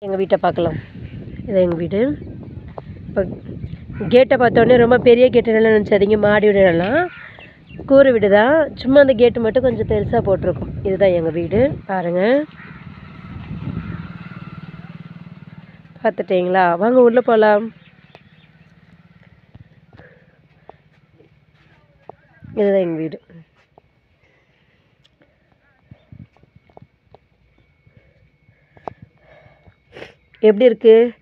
எங்கள் வீட்டை பார்க்கலாம். இது எங்கள் வீடு. இப்போ கேட்டை பார்த்தோன்னே ரொம்ப பெரிய கேட்டு நினச்சாதீங்க, மாடி வீடுலாம் கூரை வீடு தான். சும்மா அந்த கேட்டு மட்டும் கொஞ்சம் பெருசாக போட்டிருக்கோம். இதுதான் எங்கள் வீடு பாருங்கள். பார்த்துட்டிங்களா? வாங்க உள்ளே போகலாம். இதுதான் எங்கள் வீடு. எப்படி இருக்குது?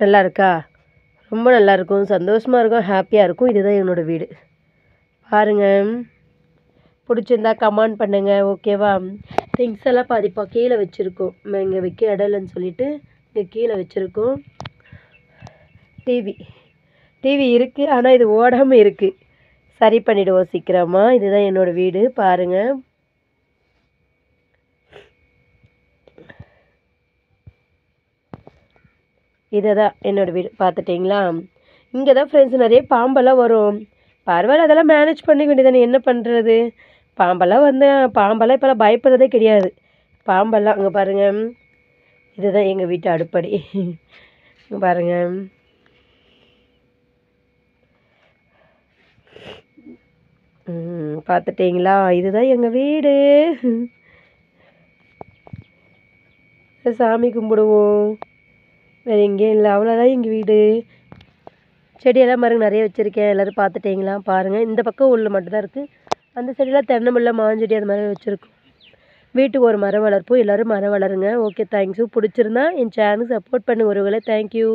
நல்லா இருக்கா? ரொம்ப நல்லாயிருக்கும், சந்தோஷமாக இருக்கும், ஹாப்பியாக இருக்கும். இதுதான் என்னோடய வீடு பாருங்கள். பிடிச்சிருந்தா கமெண்ட் பண்ணுங்கள், ஓகேவா? திங்ஸ் எல்லாம் பாதிப்பா கீழே வச்சுருக்கோம். இங்கே வைக்க இடம் இல்லைன்னு சொல்லிவிட்டு இங்கே கீழே வச்சுருக்கோம். டிவி இருக்குது, ஆனால் இது ஓடாமல் இருக்குது. சரி பண்ணிவிடுவோம் சீக்கிரமா. இதுதான் என்னோடய வீடு பாருங்கள். இதை தான் என்னோடய வீடு பார்த்துட்டிங்களா? இங்கே தான் ஃப்ரெண்ட்ஸ் நிறைய பாம்பெல்லாம் வரும். பரவாயில்ல, அதெல்லாம் மேனேஜ் பண்ணிக்க வேண்டியதானே, என்ன பண்ணுறது? பாம்பெல்லாம் இப்போல்லாம் பயப்படுறதே கிடையாது. பாம்பெல்லாம் அங்கே பாருங்கள். இதுதான் எங்கள் வீட்டு அடுப்படி. இங்கே பாருங்கள். பார்த்துட்டிங்களா? இதுதான் எங்கள் வீடு. சாமி கும்பிடுவோம், வேறு எங்கேயும் இல்லை. அவ்வளோதான் எங்கள் வீடு. செடியெல்லாம் பாருங்க நிறைய வச்சுருக்கேன். எல்லோரும் பார்த்துட்டிங்களா? பாருங்கள், இந்த பக்கம் உள்ள மட்டும்தான் இருக்குது. அந்த செடியெல்லாம் தென்னம்பிள்ளை, மாஞ்செடி அது மாதிரி வச்சுருக்கோம். வீட்டுக்கு ஒரு மரம் வளர்ப்போம். எல்லோரும் மரம் வளருங்க. Okay, thank you. பிடிச்சிருந்தா என் சேனல் சப்போர்ட் பண்ணுங்க உறவுகளே. தேங்க்யூ.